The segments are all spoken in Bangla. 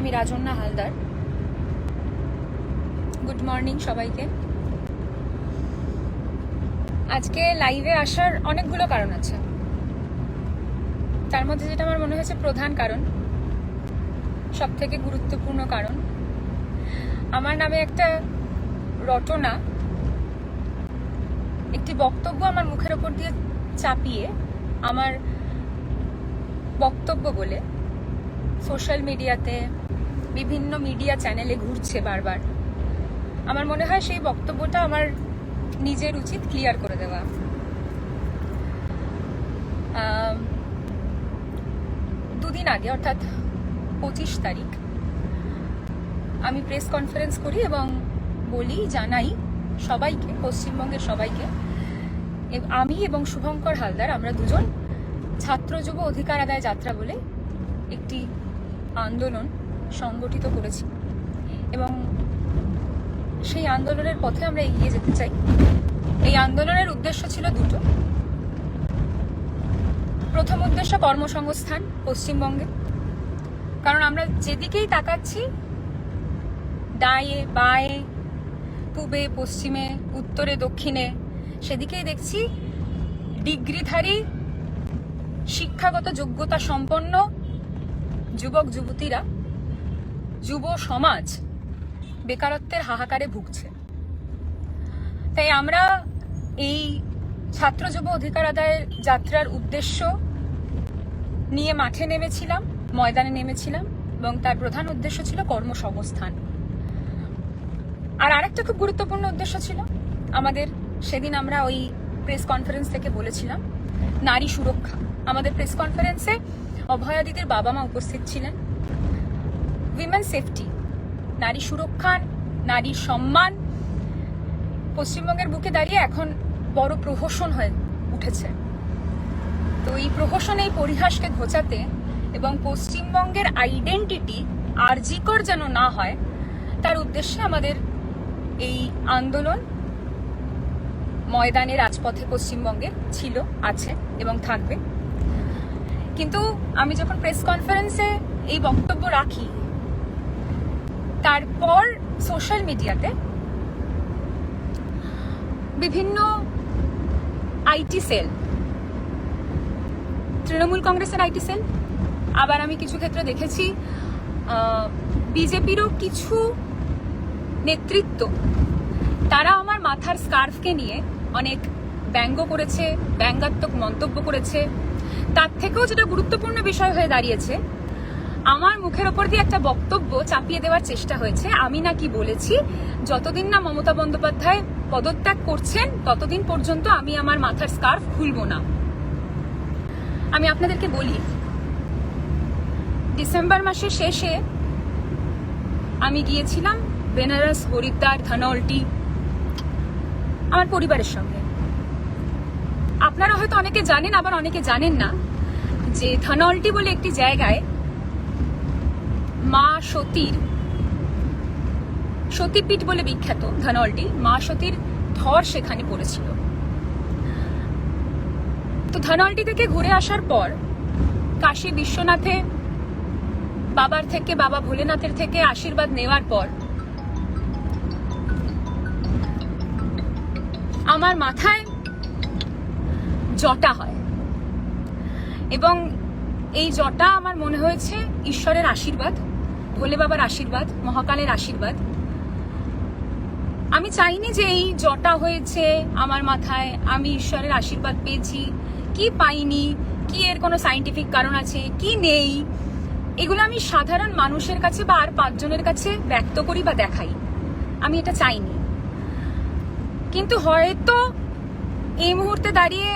আমি রাজন্যা হালদার। গুড মর্নিং সবাইকে। আজকে লাইভে আসার অনেকগুলো কারণ আছে, তার মধ্যে যেটা আমার মনে হয়েছে প্রধান কারণ, সব থেকে গুরুত্বপূর্ণ কারণ, আমার নামে একটা রটনা, একটি বক্তব্য আমার মুখের ওপর দিয়ে চাপিয়ে আমার বক্তব্য বলে সোশ্যাল মিডিয়াতে বিভিন্ন মিডিয়া চ্যানেলে ঘুরছে বারবার। আমার মনে হয় সেই বক্তব্যটা আমার নিজের উচিত ক্লিয়ার করে দেওয়া। দুদিন আগে অর্থাৎ 25 তারিখ আমি প্রেস কনফারেন্স করি এবং জানাই সবাইকে, পশ্চিমবঙ্গের সবাইকে, আমি এবং শুভঙ্কর হালদার আমরা দুজন ছাত্র যুব অধিকার আদায় যাত্রা বলে একটি আন্দোলন সংগঠিত করেছি এবং সেই আন্দোলনের পথে আমরা এগিয়ে যেতে চাই। এই আন্দোলনের উদ্দেশ্য ছিল দুটো। প্রথম উদ্দেশ্য কর্মসংস্থান পশ্চিমবঙ্গে, কারণ আমরা যেদিকেই তাকাচ্ছি, ডায়ে বায়ে, পূবে পশ্চিমে, উত্তরে দক্ষিণে, সেদিকেই দেখছি ডিগ্রিধারী শিক্ষাগত যোগ্যতা সম্পন্ন যুবক যুবতীরা, যুব সমাজ বেকারত্বের হাহাকারে ভুগছে। তাই আমরা এই ছাত্র যুব অধিকার আদায়ের যাত্রার উদ্দেশ্য নিয়ে মাঠে নেমেছিলাম, ময়দানে নেমেছিলাম, এবং তার প্রধান উদ্দেশ্য ছিল কর্মসংস্থান। আর আরেকটা খুব গুরুত্বপূর্ণ উদ্দেশ্য ছিল আমাদের, সেদিন আমরা ওই প্রেস কনফারেন্স থেকে বলেছিলাম, নারী সুরক্ষা। আমাদের প্রেস কনফারেন্সে অভয়া দিদির বাবা মা উপস্থিত ছিলেন। উইমেন সেফটি, নারী সুরক্ষা, নারীর সম্মান পশ্চিমবঙ্গের বুকে দাঁড়িয়ে এখন বড় প্রহসন হয়ে উঠেছে। তো এই প্রহসন, এই পরিহাসকে ঘোচাতে এবং পশ্চিমবঙ্গের আইডেন্টিটি আরজিকর যেন না হয়, তার উদ্দেশ্যে আমাদের এই আন্দোলন ময়দানে, রাজপথে পশ্চিমবঙ্গে ছিল, আছে এবং থাকবে। কিন্তু আমি যখন প্রেস কনফারেন্সে এই বক্তব্য রাখি, তারপর সোশ্যাল মিডিয়াতে বিভিন্ন আইটি সেল, তৃণমূল কংগ্রেসের আইটি সেল, আবার আমি কিছু ক্ষেত্রে দেখেছি বিজেপিরও কিছু নেতৃত্ব, তারা আমার মাথার স্কার্ফকে নিয়ে অনেক ব্যঙ্গ করেছে, ব্যঙ্গাত্মক মন্তব্য করেছে। তার থেকেও যেটা গুরুত্বপূর্ণ বিষয় হয়ে দাঁড়িয়েছে, আমার মুখের ওপর দিয়ে একটা বক্তব্য চাপিয়ে দেওয়ার চেষ্টা হয়েছে। আমি নাকি বলেছি যতদিন না মমতা বন্দ্যোপাধ্যায় পদত্যাগ করছেন ততদিন পর্যন্ত আমি আমার মাথার স্কার্ফ খুলবো না। আমি আপনাদেরকে বলি, ডিসেম্বর মাসের শেষে আমি গিয়েছিলাম বেনারস, হরিদ্বার, ধনৌল্টি আমার পরিবারের সঙ্গে। আপনারা হয়তো অনেকে জানেন, আবার অনেকে জানেন না যে ধনৌল্টি বলে একটি জায়গায় মা সতীর, সতীপীঠ বলে বিখ্যাত ধনৌল্টি, মা সতীর ধর সেখানে পড়েছিল। তো ধনৌল্টি থেকে ঘুরে আসার পর কাশী বিশ্বনাথে বাবার থেকে, বাবা ভোলেনাথের থেকে আশীর্বাদ নেওয়ার পর আমার মাথায় জটা হয় এবং এই জটা আমার মনে হয়েছে ঈশ্বরের আশীর্বাদ, ভোলে বাবার আশীর্বাদ, মহাকালের আশীর্বাদ। আমি চাইনি যে এই জটা হয়েছে আমার মাথায়, আমি ঈশ্বরের আশীর্বাদ পেয়েছি কি পাইনি, কি এর কোনো সায়েন্টিফিক কারণ আছে কি নেই, এগুলো আমি সাধারণ মানুষের কাছে বা আর 5 জনের কাছে ব্যক্ত করি বা দেখাই। আমি এটা চাইনি। কিন্তু হয়তো এই মুহূর্তে দাঁড়িয়ে,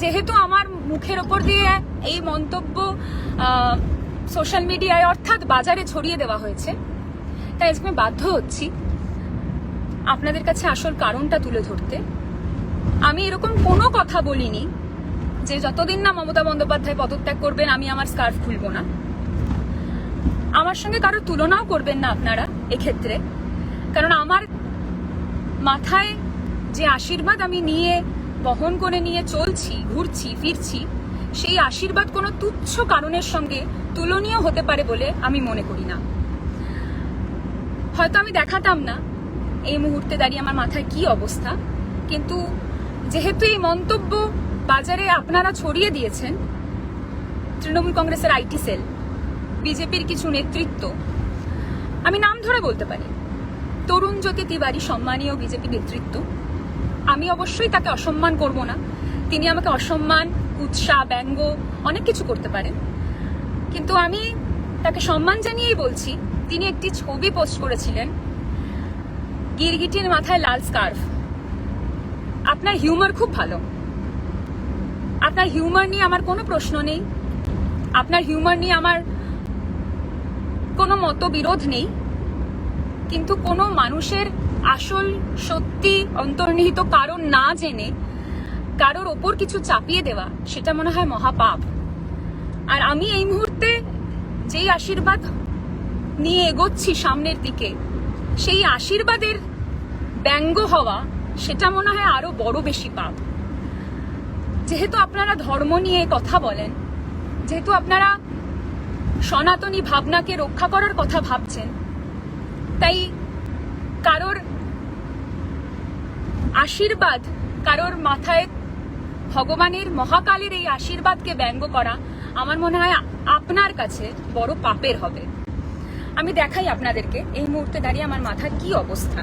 যেহেতু আমার মুখের ওপর দিয়ে এই মন্তব্য সোশ্যাল মিডিয়ায় অর্থাৎ বাজারে ছড়িয়ে দেওয়া হয়েছে, তাই আজকে আমি বাধ্য হচ্ছি আপনাদের কাছে আসল কারণটা তুলে ধরতে। আমি এরকম কোনো কথা বলিনি যে যতদিন না মমতা বন্দ্যোপাধ্যায় পদত্যাগ করবেন আমি আমার স্কার্ফ খুলবো না। আমার সঙ্গে কারো তুলনাও করবেন না আপনারা এক্ষেত্রে, কারণ আমার মাথায় যে আশীর্বাদ আমি নিয়ে বহন করে নিয়ে চলছি, ঘুরছি ফিরছি, সেই আশীর্বাদ কোনো তুচ্ছ কারণের সঙ্গে তুলনীয় হতে পারে বলে আমি মনে করি না। হয়তো আমি দেখাতাম না এই মুহূর্তে দাঁড়িয়ে আমার মাথায় কি অবস্থা, কিন্তু যেহেতু এই মন্তব্য বাজারে আপনারা ছড়িয়ে দিয়েছেন, তৃণমূল কংগ্রেসের আইটি সেল, বিজেপির কিছু নেতৃত্ব, আমি নাম ধরে বলতে পারি, তরুণ জ্যোতি তিওয়ারি সম্মানীয় বিজেপি নেতৃত্ব, আমি অবশ্যই তাকে অসম্মান করব না। তিনি আমাকে অসম্মান, উৎসাহ, ব্যঙ্গ অনেক কিছু করতে পারেন, কিন্তু আমি তাকে সম্মান জানিয়েই বলছি। তিনি একটি ছবি পোস্ট করেছিলেন, গিরগিটির মাথায় লাল স্কার্ফ। আপনার হিউমার খুব ভালো, আপনার হিউমার নিয়ে আমার কোনো প্রশ্ন নেই, আপনার হিউমার নিয়ে আমার কোনো মতবিরোধ নেই, কিন্তু কোনো মানুষের আসল সত্যি অন্তর্নিহিত কারণ না জেনে কারোর ওপর কিছু চাপিয়ে দেওয়া, সেটা মনে হয় মহাপাপ। আর আমি এই মুহূর্তে যেই আশীর্বাদ নিয়ে এগোচ্ছি সামনের দিকে, সেই আশীর্বাদের ব্যঙ্গ হওয়া, সেটা মনে হয় আরো বড় বেশি পাপ। যেহেতু আপনারা ধর্ম নিয়ে কথা বলেন, যেহেতু আপনারা সনাতনী ভাবনাকে রক্ষা করার কথা ভাবছেন, তাই কারোর আশীর্বাদ, কারোর মাথায় ভগবানের মহাকালের এই আশীর্বাদকে ব্যঙ্গ করা আমার মনে হয় আপনার কাছে বড় পাপের হবে। আমি দেখাই আপনাদেরকে এই মুহূর্তে দাঁড়িয়ে আমার মাথার কি অবস্থা।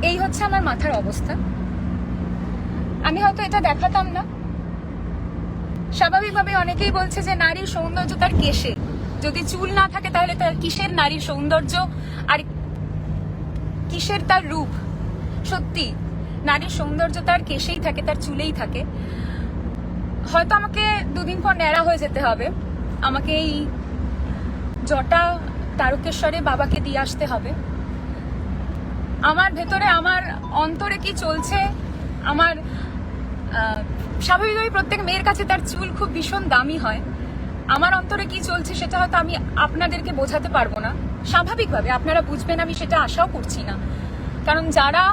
এই হচ্ছে আমার মাথার অবস্থা। আমি হয়তো এটা দেখাতাম না। স্বাভাবিকভাবে অনেকেই বলছে যে নারীর সৌন্দর্য তার কেশে, যদি চুল না থাকে তাহলে তার কিসের নারীর সৌন্দর্য আর কিসের তার রূপ। সত্যি নারীর সৌন্দর্য তার কেশেই থাকে, তার চুলেই থাকে। হয়তো আমাকে দুদিন পর ন্যাড়া হয়ে যেতে হবে, আমাকে এই জটা তারকেশ্বরে বাবাকে দিয়ে আসতে হবে। আমার ভেতরে, আমার অন্তরে কি চলছে, আমার স্বাভাবিকভাবে প্রত্যেক মেয়ের কাছে তার চুল খুব ভীষণ দামি হয়। আমার অন্তরে কি চলছে সেটা হয়তো আমি আপনাদেরকে বোঝাতে পারবো না। স্বাভাবিকভাবে আপনারা বুঝবেন, আমি সেটা আশাও করছি না। কারণ যারা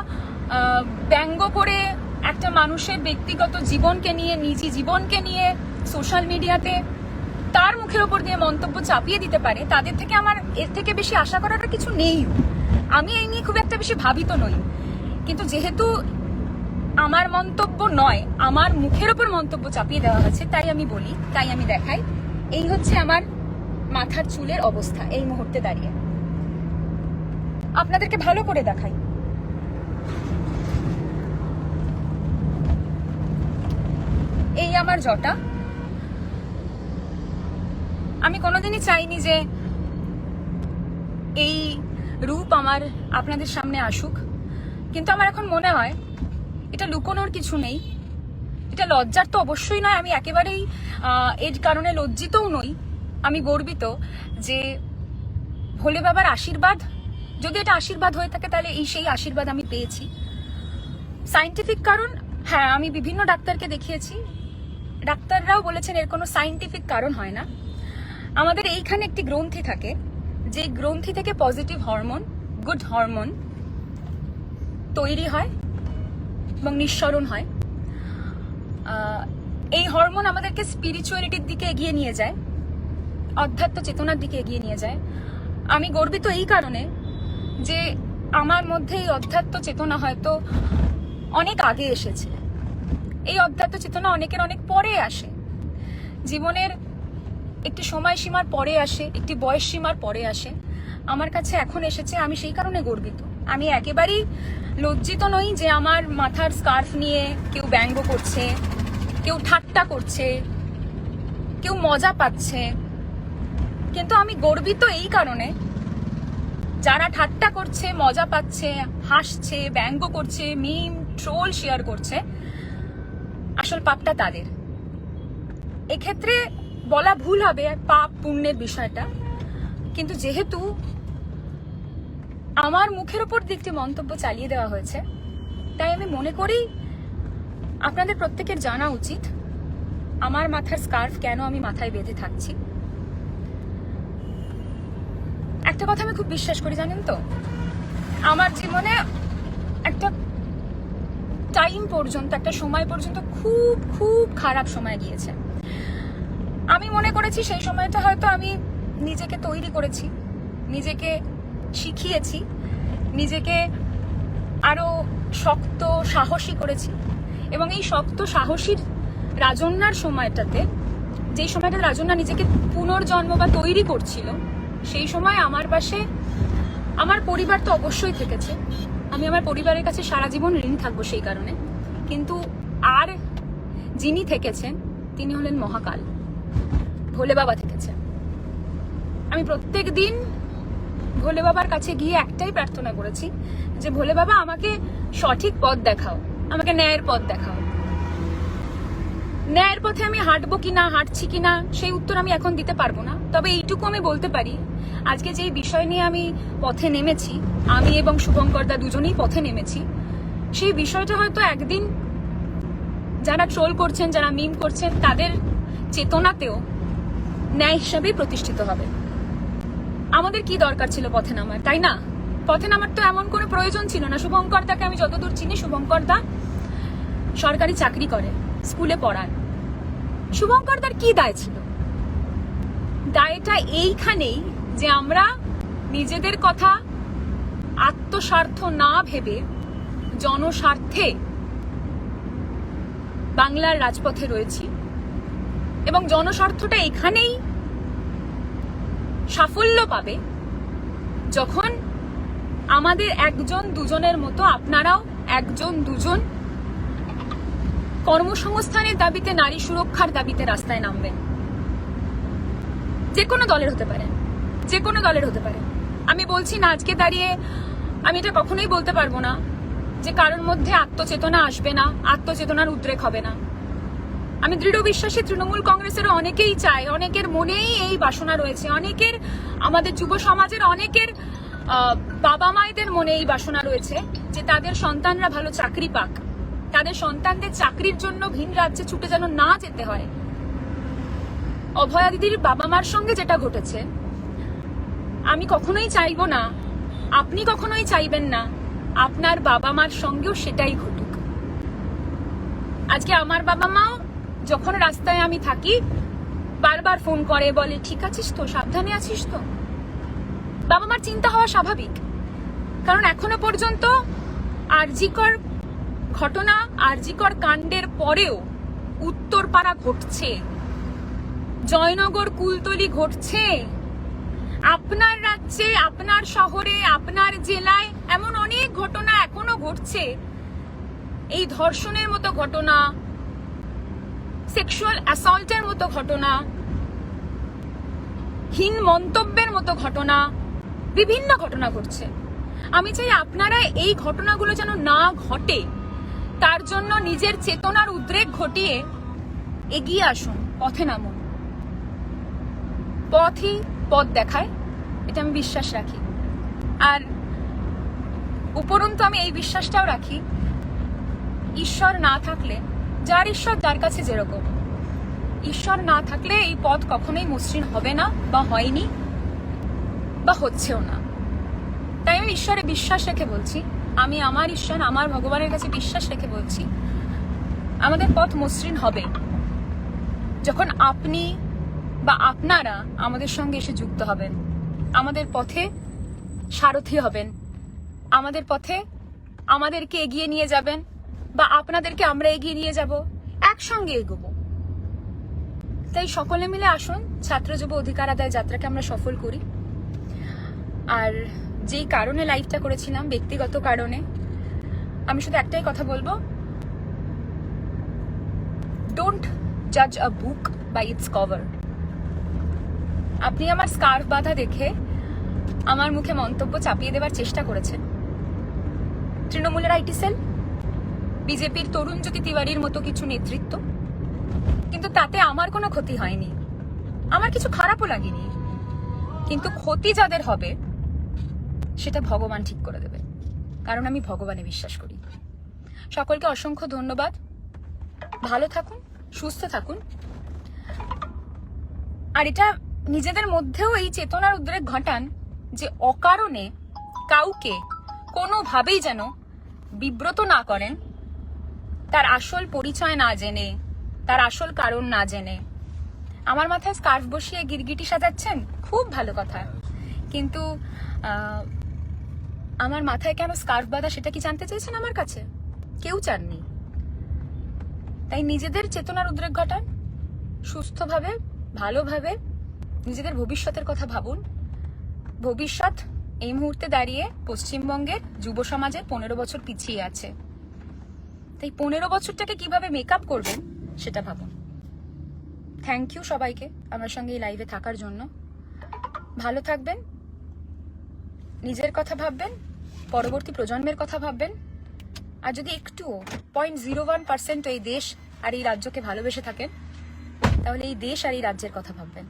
ব্যঙ্গ করে একটা মানুষের ব্যক্তিগত জীবনকে নিয়ে, নিজি জীবনকে নিয়ে সোশ্যাল মিডিয়াতে তার মুখের ওপর দিয়ে মন্তব্য চাপিয়ে দিতে পারে, তাদের থেকে আমার এর থেকে বেশি আশা করার কিছু নেই। আমি এই নিয়ে খুব একটা বেশি ভাবিত নই, কিন্তু যেহেতু আমার মন্তব্য নয়, আমার মুখের ওপর মন্তব্য চাপিয়ে দেওয়া হয়েছে, তাই আমি বলি, তাই আমি দেখাই। এই হচ্ছে আমার মাথার চুলের অবস্থা এই মুহূর্তে দাঁড়িয়ে। আপনাদেরকে ভালো করে দেখাই। এই আমার জটা। আমি কোনোদিনই চাইনি যে এই রূপ আমার আপনাদের সামনে আসুক, কিন্তু আমার এখন মনে হয় এটা লুকোনোর কিছু নেই। এটা লজ্জার তো অবশ্যই নয়, আমি একেবারেই এর কারণে লজ্জিতও নই। আমি গর্বিত যে ভোলে বাবার আশীর্বাদ, যদি এটা আশীর্বাদ হয়ে থাকে তাহলে সেই আশীর্বাদ আমি পেয়েছি। সায়েন্টিফিক কারণ, হ্যাঁ, আমি বিভিন্ন ডাক্তারকে দেখিয়েছি, ডাক্তাররাও বলেছেন এর কোনো সায়েন্টিফিক কারণ হয় না। আমাদের এইখানে একটি গ্রন্থি থাকে, যে গ্রন্থি থেকে পজিটিভ হরমোন, গুড হরমোন তৈরি হয় এবং নিঃসরণ হয়। এই হরমোন আমাদেরকে স্পিরিচুয়ালিটির দিকে এগিয়ে নিয়ে যায়, অধ্যাত্ম চেতনার দিকে এগিয়ে নিয়ে যায়। আমি গর্বিত এই কারণে যে আমার মধ্যে এই অধ্যাত্ম চেতনা হয়তো অনেক আগে এসেছে। এই অধ্যাত্ম চেতনা অনেকের অনেক পরে আসে, জীবনের একটি সময়সীমার পরে আসে, একটি বয়স সীমার পরে আসে। আমার কাছে এখন এসেছে, আমি সেই কারণে গর্বিত। আমি একেবারেই লজ্জিত নই যে আমার মাথার স্কার্ফ নিয়ে কেউ ব্যঙ্গ করছে, কেউ ঠাট্টা করছে, কেউ মজা পাচ্ছে। কিন্তু আমি গর্বিত এই কারণে, যারা ঠাট্টা করছে, মজা পাচ্ছে, হাসছে, ব্যঙ্গ করছে, মিম, ট্রোল শেয়ার করছে, আসল পাপটা তাদের। এক্ষেত্রে বলা ভুল হবে পাপ পুণ্যের বিষয়টা, কিন্তু যেহেতু আমার মুখের উপর দিকটি মন্তব্য চালিয়ে দেওয়া হয়েছে, তাই আমি মনে করি আপনাদের প্রত্যেকের জানা উচিত আমার মাথার স্কার্ফ কেন আমি মাথায় বেঁধে থাকছি। একটা কথা আমি খুব বিশ্বাস করি, জানেন তো, আমার জীবনে একটা টাইম পর্যন্ত, একটা সময় পর্যন্ত খুব খুব খারাপ সময় গিয়েছে। আমি মনে করেছি সেই সময়টা হয়তো আমি নিজেকে তৈরি করেছি, নিজেকে শিখিয়েছি, নিজেকে আরো শক্ত সাহসী করেছি। এবং এই শক্ত সাহসীর রাজন্যার সময়টাতে, যেই সময়টা রাজন্যা নিজেকে পুনর্জন্ম বা তৈরি করছিল, সেই সময় আমার পাশে আমার পরিবার তো অবশ্যই থেকেছে। আমি আমার পরিবারের কাছে সারা জীবন ঋণী থাকবো সেই কারণে। কিন্তু আর যিনি থেকেছেন তিনি হলেন মহাকাল, ভোলে বাবা থেকেছেন। আমি প্রত্যেক দিন ভোলে বাবার কাছে গিয়ে একটাই প্রার্থনা করেছি যে ভোলে বাবা আমাকে সঠিক পথ দেখাও, আমাকে ন্যায়ের পথ দেখাও। ন্যায়ের পথে আমি হাঁটবো কিনা, হাঁটছি কিনা, সেই উত্তর আমি এখন দিতে পারবো না। তবে এইটুকু আমি বলতে পারি, আজকে যেই বিষয় নিয়ে আমি পথে নেমেছি, আমি এবং শুভঙ্কর দা দুজনেই পথে নেমেছি, সেই বিষয়টা হয়তো একদিন যারা ট্রোল করছেন, যারা মিম করছেন, তাদের চেতনাতেও ন্যায় হিসাবেই প্রতিষ্ঠিত হবে। আমাদের কি দরকার ছিল পথে নামার, তাই না? পথে নামার তো এমন কোনো প্রয়োজন ছিল না। শুভঙ্কর দাকে আমি যতদূর চিনি, শুভঙ্কর দা সরকারি চাকরি করে, স্কুলে পড়ান। শুভঙ্কর দার কি দায় ছিল? দায়টা এইখানেই যে আমরা নিজেদের কথা আত্মস্বার্থ না ভেবে জনস্বার্থে বাংলার রাজপথে রয়েছি। এবং জনস্বার্থটা এখানেই সাফল্য পাবে যখন আমাদের একজন দুজনের মতো আপনারাও একজন দুজন কর্মসংস্থানের দাবিতে, নারী সুরক্ষার দাবিতে রাস্তায় নামবেন। যে কোনো দলের হতে পারে, যে কোনো দলের হতে পারে। আমি বলছি না, আজকে দাঁড়িয়ে আমি এটা কখনোই বলতে পারবো না যে কারোর মধ্যে আত্মচেতনা আসবে না, আত্মচেতনার উদ্রেক হবে না। আমি দৃঢ় বিশ্বাসী তৃণমূল কংগ্রেসেরও অনেকেই চায়, অনেকের মনেই এই বাসনা রয়েছে, অনেকের, আমাদের যুব সমাজের অনেকের বাবা মায়েদের মনে এই বাসনা রয়েছে যে তাদের সন্তানরা ভালো চাকরি পাক, তাদের সন্তানদের চাকরির জন্য ভিন রাজ্যে ছুটে যেন না যেতে হয়। অভয়া দিদির বাবা মার সঙ্গে যেটা ঘটেছে, আমি কখনোই চাইবো না, আপনি কখনোই চাইবেন না আপনার বাবা মার সঙ্গেও সেটাই ঘটুক। আজকে আমার বাবা মাও যখন রাস্তায় আমি থাকি বারবার ফোন করে, বলে ঠিক আছিস তো, সাবধানে আছিস তো। বাবা মার চিন্তা হওয়া স্বাভাবিক, কারণ এখনো পর্যন্ত আরজিকর ঘটনা, আরজিকর কাণ্ডের পরেও উত্তরপাড়া ঘটছে, জয়নগর কুলতলি ঘটছে, আপনার রাজ্যে, আপনার শহরে, আপনার জেলায় এমন অনেক ঘটনা এখনো ঘটছে। এই ধর্ষণের মতো ঘটনা, সেক্সুয়াল অ্যাসল্টের মতো ঘটনা, হীন মন্তব্যের মতো ঘটনা, বিভিন্ন ঘটনা ঘটছে। আমি চাই আপনারা এই ঘটনাগুলো যেন না ঘটে, তার জন্য নিজের চেতনার উদ্রেক ঘটিয়ে এগিয়ে আসুন, পথে নামুন। পথই পথ দেখায়, এটা আমি বিশ্বাস রাখি। আর উপরন্তু আমি এই বিশ্বাসটাও রাখি, ঈশ্বর না থাকলে, যার ঈশ্বর তার কাছে যেরকম, ঈশ্বর না থাকলে এই পথ কখনোই মসৃণ হবে না, বা হয়নি, বা হচ্ছেও না। তাই আমি ঈশ্বরে বিশ্বাস রেখে বলছি, আমি আমার ঈশ্বর, আমার ভগবানের কাছে বিশ্বাস রেখে বলছি, আমাদের পথ মসৃণ হবে যখন আপনি বা আপনারা আমাদের সঙ্গে এসে যুক্ত হবেন, আমাদের পথে সারথি হবেন, আমাদের পথে আমাদেরকে এগিয়ে নিয়ে যাবেন, বা আপনাদেরকে আমরা এগিয়ে নিয়ে যাব, একসঙ্গে এগোবো। তাই সকলে মিলে আসুন, ছাত্র যুব অধিকার আদায় যাত্রাকে আমরা সফল করি। আর যেই কারণে লাইভটা করেছিলাম, ব্যক্তিগত কারণে, আমি শুধু একটাই কথা বলবো, ডোন্ট জাজ আ বুক বাই ইটস কভার। আপনি আমার স্কার্ফ বাঁধা দেখে আমার মুখে মন্তব্য চাপিয়ে দেওয়ার চেষ্টা করেছেন। তৃণমূলের আইটি সেল, বিজেপির তরুণ জ্যোতি তিওয়ারির মতো কিছু নেতৃত্ব, কিন্তু তাতে আমার কোনো ক্ষতি হয়নি, আমার কিছু খারাপও লাগেনি। কিন্তু ক্ষতি যাদের হবে সেটা ভগবান ঠিক করে দেবে, কারণ আমি ভগবানে বিশ্বাস করি। সকলকে অসংখ্য ধন্যবাদ। ভালো থাকুন, সুস্থ থাকুন। আর এটা নিজেদের মধ্যেও এই চেতনার উদ্রেক ঘটান যে অকারণে কাউকে কোনোভাবেই যেন বিব্রত না করেন, তার আসল পরিচয় না জেনে, তার আসল কারণ না জেনে। আমার মাথায় স্কার্ফ বসিয়ে গিরগিটি সাজাচ্ছেন, খুব ভালো কথা, কিন্তু আমার মাথায় কেন স্কার্ফ বাঁধা সেটা কি জানতে চেয়েছেন আমার কাছে? কেউ চাননি। তাই নিজেদের চেতনার উদ্রেক ঘটান, সুস্থভাবে, ভালোভাবে নিজেদের ভবিষ্যতের কথা ভাবুন। ভবিষ্যৎ এই মুহূর্তে দাঁড়িয়ে পশ্চিমবঙ্গের যুব সমাজের 15 বছর পিছিয়ে আছে। তাই 15 বছরটাকে কিভাবে মেকআপ করবেন সেটা ভাবুন। থ্যাংক ইউ সবাইকে আমার সঙ্গে এই লাইভে থাকার জন্য। ভালো থাকবেন, নিজের কথা ভাববেন, পরবর্তী প্রজন্মের কথা ভাববেন, আর যদি একটুও 0.01% এই দেশ আর এই রাজ্যকে ভালোবেসে থাকেন, তাহলে এই দেশ আর এই রাজ্যের কথা ভাববেন।